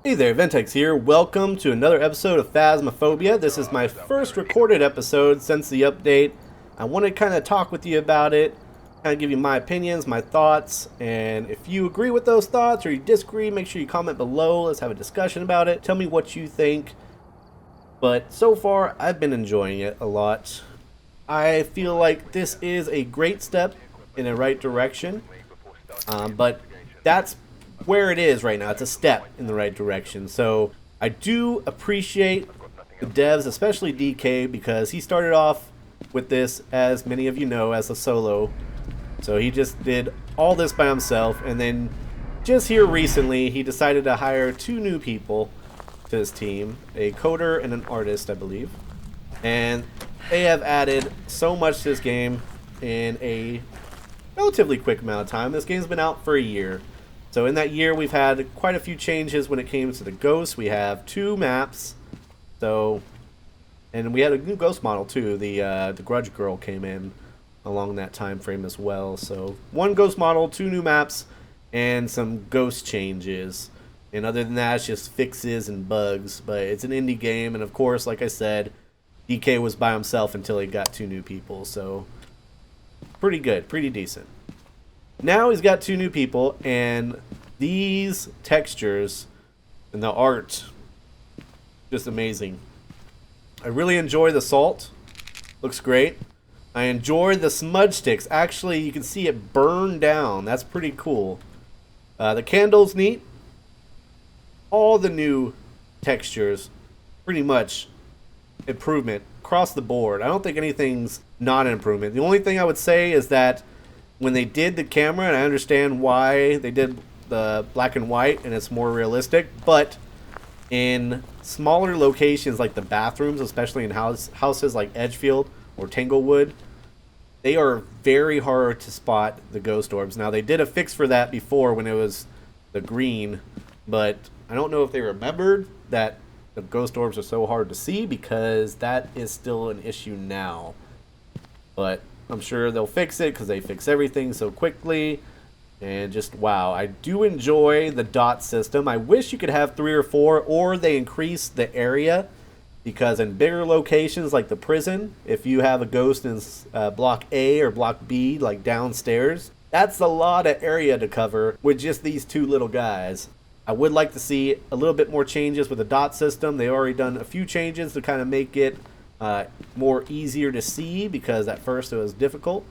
Hey there, Ventex here. Welcome to another episode of Phasmophobia. This is my first recorded episode since the update. I want to kind of talk with you about it, kind of give you my opinions, my thoughts, and if you agree with those thoughts or you disagree, make sure you comment below. Let's have a discussion about it. Tell me what you think. But so far, I've been enjoying it a lot. I feel like this is a great step in the right direction, but that's where it is right now. It's a step in the right direction. So I do appreciate the devs, especially DK, because he started off with this, as many of you know, as a solo. So he just did all this by himself, and then just here recently he decided to hire two new people to his team, a coder and an artist, I believe. And they have added so much to this game in a relatively quick amount of time. This game's been out for a year. So in that year, we've had quite a few changes when it came to the ghosts. We have 2 maps. So, and we had a new ghost model too. The Grudge Girl came in along that time frame as well. So 1 ghost model, 2 new maps, and some ghost changes. And other than that, it's just fixes and bugs. But it's an indie game, and of course, like I said, DK was by himself until he got 2 new people. So pretty good, pretty decent. Now he's got 2 new people, and these textures and the art, just amazing. I really enjoy the salt. Looks great. I enjoy the smudge sticks. Actually, you can see it burn down. That's pretty cool. The candle's neat. All the new textures, pretty much improvement across the board. I don't think anything's not an improvement. The only thing I would say is that when they did the camera, and I understand why they did the black and white and it's more realistic, but in smaller locations like the bathrooms, especially in houses like Edgefield or Tanglewood, they are very hard to spot the ghost orbs. Now, they did a fix for that before when it was the green, but I don't know if they remembered that the ghost orbs are so hard to see, because that is still an issue now. But I'm sure they'll fix it because they fix everything so quickly. And just, wow, I do enjoy the dot system. I wish you could have 3 or 4, or they increase the area, because in bigger locations like the prison, if you have a ghost in block A or block B, like downstairs, that's a lot of area to cover with just these 2 little guys. I would like to see a little bit more changes with the dot system. They've already done a few changes to kind of make it more easier to see, because at first it was difficult.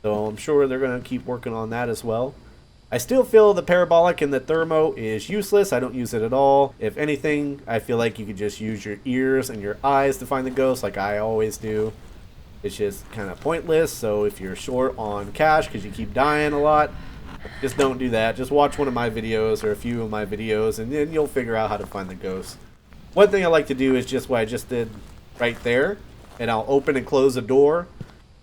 So I'm sure they're going to keep working on that as well. I still feel the parabolic and the thermo is useless. I don't use it at all. If anything, I feel like you could just use your ears and your eyes to find the ghost, like I always do. It's just kind of pointless. So if you're short on cash because you keep dying a lot, just don't do that. Just watch one of my videos or a few of my videos, and then you'll figure out how to find the ghost. One thing I like to do is just what I just did right there, and I'll open and close the door,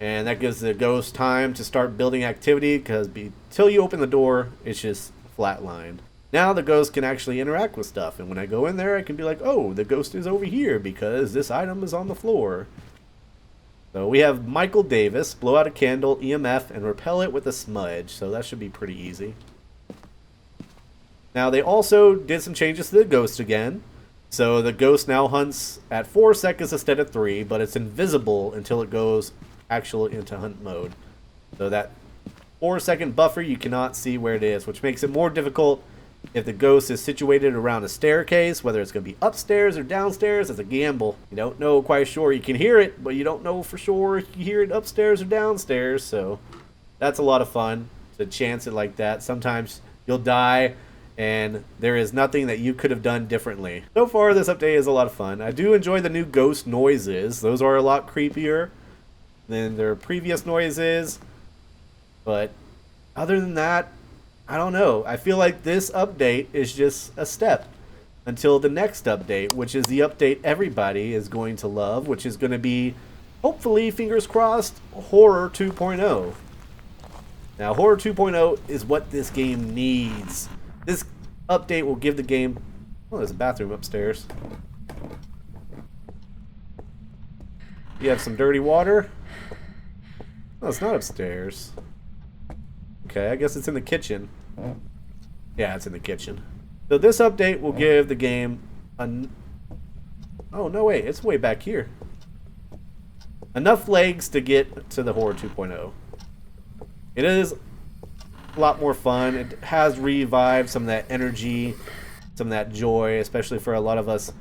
and that gives the ghost time to start building activity, because until you open the door, it's just flatlined. Now the ghost can actually interact with stuff, and when I go in there, I can be like, oh, the ghost is over here because this item is on the floor. So we have Michael Davis, blow out a candle, EMF, and repel it with a smudge, so that should be pretty easy. Now they also did some changes to the ghost again. So the ghost now hunts at 4 seconds instead of 3, but it's invisible until it goes actually into hunt mode. So that 4-second buffer, you cannot see where it is, which makes it more difficult if the ghost is situated around a staircase, whether it's going to be upstairs or downstairs. It's a gamble. You don't know quite sure. You can hear it, but you don't know for sure if you hear it upstairs or downstairs. So that's a lot of fun to chance it like that. Sometimes you'll die, and there is nothing that you could have done differently. So far, this update is a lot of fun. I do enjoy the new ghost noises. Those are a lot creepier than their previous noises. But other than that, I don't know. I feel like this update is just a step until the next update, which is the update everybody is going to love, which is going to be, hopefully, fingers crossed, Horror 2.0. Now, Horror 2.0 is what this game needs. This update will give the game... Oh, there's a bathroom upstairs. You have some dirty water? Oh, it's not upstairs. Okay, I guess it's in the kitchen. Yeah, it's in the kitchen. So this update will give the game oh, no, wait. It's way back here. Enough legs to get to the Horror 2.0. It is a lot more fun. It has revived some of that energy, some of that joy, especially for a lot of us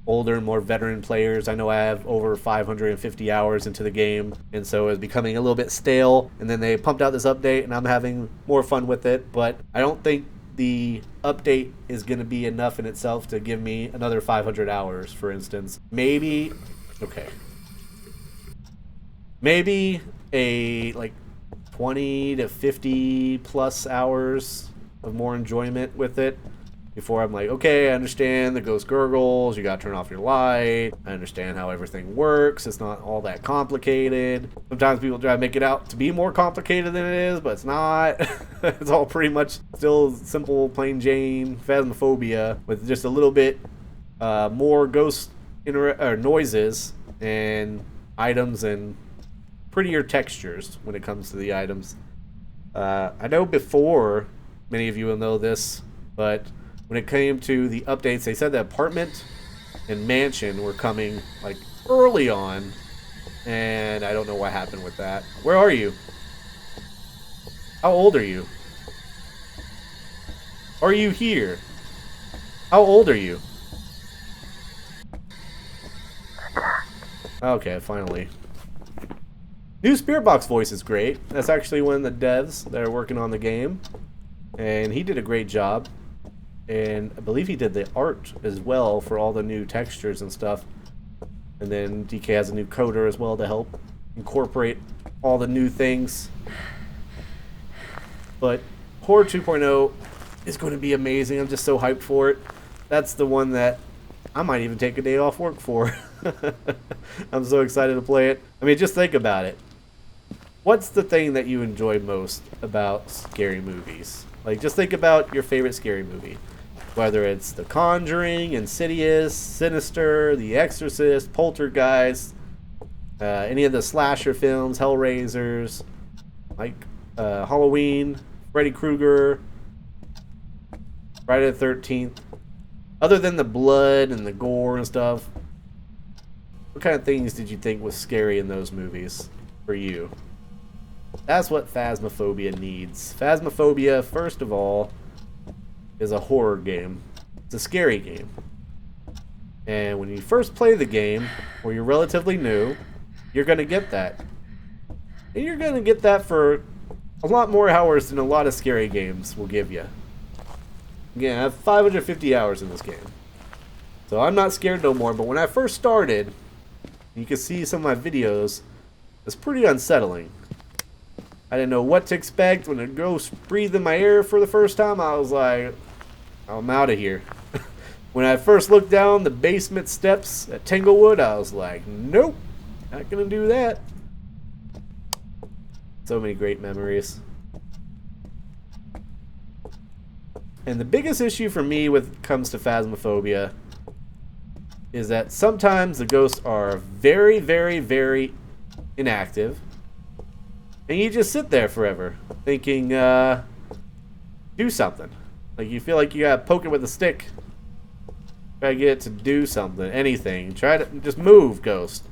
older, more veteran players. I know I have over 550 hours into the game, and so it's becoming a little bit stale. And then they pumped out this update, and I'm having more fun with it. But I don't think the update is going to be enough in itself to give me another 500 hours, for instance. Maybe, okay. Maybe a, like, 20 to 50 plus hours of more enjoyment with it before I'm like, okay, I understand the ghost gurgles, you gotta turn off your light, I understand how everything works, it's not all that complicated. Sometimes people try to make it out to be more complicated than it is, but it's not. It's all pretty much still simple, plain Jane Phasmophobia with just a little bit more ghost noises and items and prettier textures when it comes to the items. I know before, many of you will know this, but when it came to the updates, they said the apartment and mansion were coming like early on, and I don't know what happened with that. Where are you? How old are you? Are you here? How old are you? Okay, finally. New Spirit Box voice is great. That's actually one of the devs that are working on the game, and he did a great job. And I believe he did the art as well for all the new textures and stuff. And then DK has a new coder as well to help incorporate all the new things. But Horror 2.0 is going to be amazing. I'm just so hyped for it. That's the one that I might even take a day off work for. I'm so excited to play it. I mean, just think about it. What's the thing that you enjoy most about scary movies? Like, just think about your favorite scary movie. Whether it's The Conjuring, Insidious, Sinister, The Exorcist, Poltergeist, any of the slasher films, Hellraisers, like Halloween, Freddy Krueger, Friday the 13th. Other than the blood and the gore and stuff, what kind of things did you think was scary in those movies for you? That's what Phasmophobia needs. Phasmophobia, first of all, is a horror game. It's a scary game. And when you first play the game, or you're relatively new, you're going to get that. And you're going to get that for a lot more hours than a lot of scary games will give you. Again, I have 550 hours in this game. So I'm not scared no more, but when I first started, you can see some of my videos, it's pretty unsettling. I didn't know what to expect. When a ghost breathed in my ear for the first time, I was like, I'm out of here. When I first looked down the basement steps at Tanglewood, I was like, nope, not gonna do that. So many great memories. And the biggest issue for me when it comes to Phasmophobia is that sometimes the ghosts are very, very, very inactive. And you just sit there forever thinking, do something. Like, you feel like you gotta poke it with a stick. Try to get it to do something, anything. Try to just move, ghost.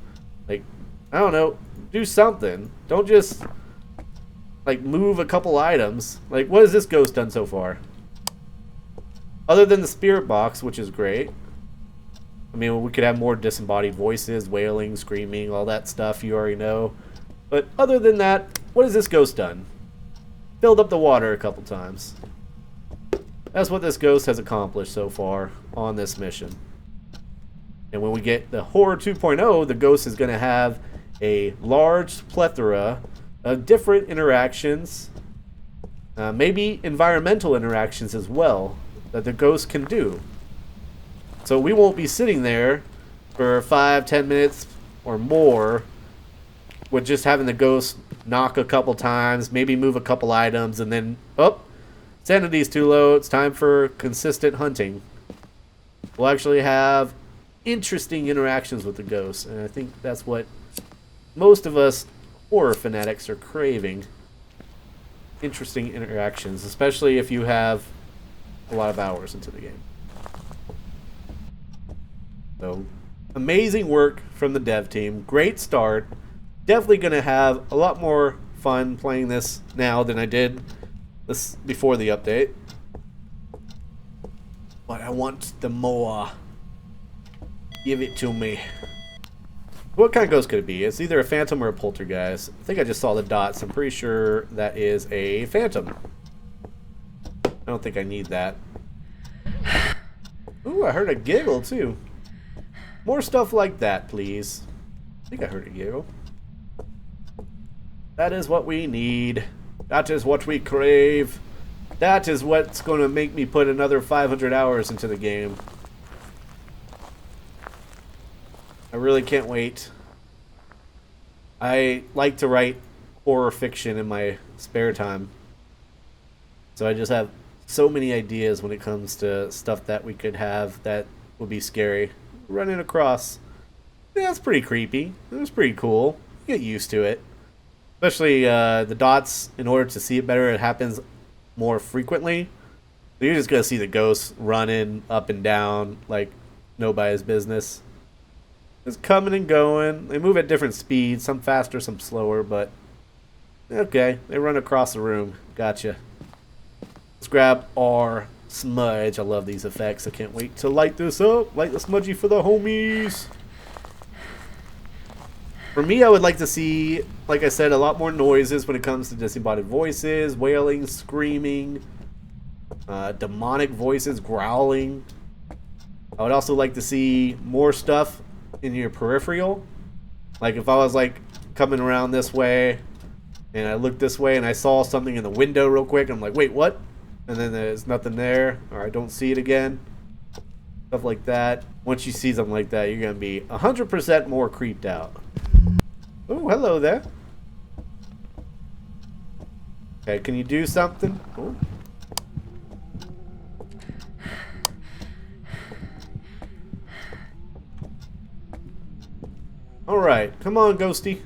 Like, I don't know, do something. Don't just, like, move a couple items. Like, what has this ghost done so far? Other than the spirit box, which is great. I mean, we could have more disembodied voices, wailing, screaming, all that stuff you already know. But other than that, what has this ghost done? Filled up the water a couple times. That's what this ghost has accomplished so far on this mission. And when we get the Horror 2.0, the ghost is going to have a large plethora of different interactions, maybe environmental interactions as well, that the ghost can do. So we won't be sitting there for 5-10 minutes or more with just having the ghost knock a couple times, maybe move a couple items, and then, oh, sanity's too low, it's time for consistent hunting. We'll actually have interesting interactions with the ghosts, and I think that's what most of us horror fanatics are craving. Interesting interactions, especially if you have a lot of hours into the game. So, amazing work from the dev team. Great start. Definitely going to have a lot more fun playing this now than I did this before the update. But I want the more. Give it to me. What kind of ghost could it be? It's either a phantom or a poltergeist. I think I just saw the dots. I'm pretty sure that is a phantom. I don't think I need that. Ooh, I heard a giggle too. More stuff like that, please. I think I heard a giggle. That is what we need. That is what we crave. That is what's going to make me put another 500 hours into the game. I really can't wait. I like to write horror fiction in my spare time. So I just have so many ideas when it comes to stuff that we could have that would be scary. Running across. Yeah, it's pretty creepy. It was pretty cool. Get used to it. Especially the dots, in order to see it better, it happens more frequently. So you're just going to see the ghosts running up and down like nobody's business. It's coming and going. They move at different speeds, some faster, some slower, but okay, they run across the room. Gotcha. Let's grab our smudge. I love these effects. I can't wait to light this up. Light the smudgy for the homies. For me, I would like to see, like I said, a lot more noises when it comes to disembodied voices, wailing, screaming, demonic voices, growling. I would also like to see more stuff in your peripheral. Like if I was like coming around this way and I looked this way and I saw something in the window real quick, I'm like, wait, what? And then there's nothing there, or I don't see it again. Stuff like that. Once you see something like that, you're going to be 100% more creeped out. Oh, hello there. Okay, can you do something? Ooh. Alright, come on, Ghosty.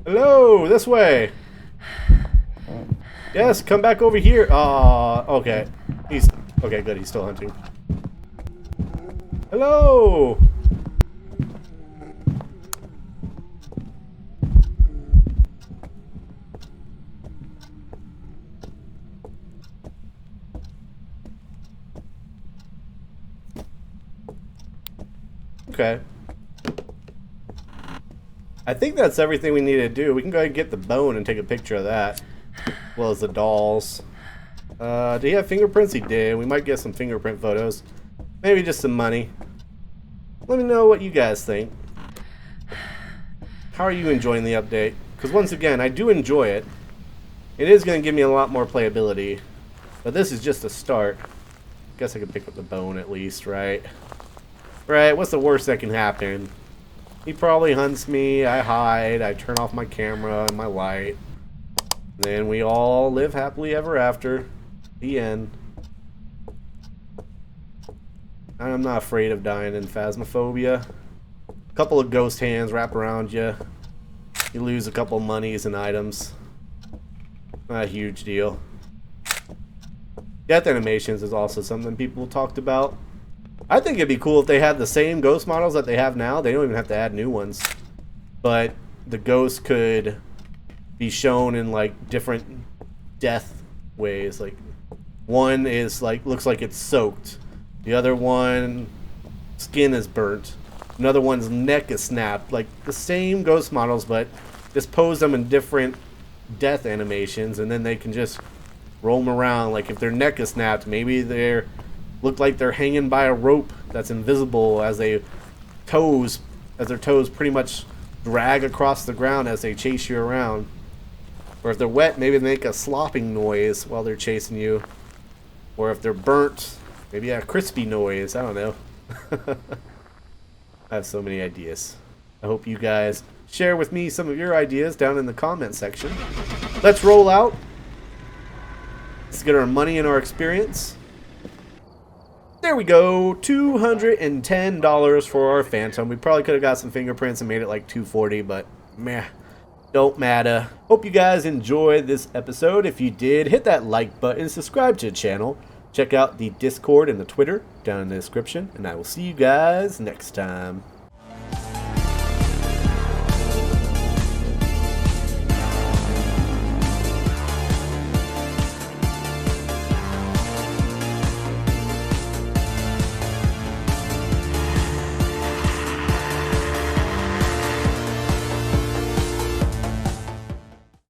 Hello, this way. Yes, come back over here. Okay. He's okay, good, he's still hunting. Hello. Okay. I think that's everything we need to do. We can go ahead and get the bone and take a picture of that. As well as the dolls. Did he have fingerprints? He did. We might get some fingerprint photos. Maybe just some money. Let me know what you guys think. How are you enjoying the update? Because once again, I do enjoy it. It is going to give me a lot more playability. But this is just a start. Guess I could pick up the bone at least, right? Right, what's the worst that can happen? He probably hunts me, I hide, I turn off my camera and my light. Then we all live happily ever after. The end. I'm not afraid of dying in Phasmophobia. A couple of ghost hands wrap around you. You lose a couple of monies and items. Not a huge deal. Death animations is also something people talked about. I think it'd be cool if they had the same ghost models that they have now. They don't even have to add new ones. But the ghosts could be shown in like different death ways. Like one is like looks like it's soaked. The other one skin is burnt. Another one's neck is snapped. Like the same ghost models, but just pose them in different death animations, and then they can just roam around. Like if their neck is snapped, maybe they're look like they're hanging by a rope that's invisible as their toes pretty much drag across the ground as they chase you around. Or if they're wet, maybe they make a slopping noise while they're chasing you. Or if they're burnt, maybe a crispy noise. I don't know. I have so many ideas. I hope you guys Share with me some of your ideas down in the comment section. Let's roll out. Let's get our money and our experience. There we go, $210 for our Phantom. We probably could have got some fingerprints and made it like $240, but meh, don't matter. Hope you guys enjoyed this episode. If you did, hit that like button, subscribe to the channel. Check out the Discord and the Twitter down in the description, and I will see you guys next time.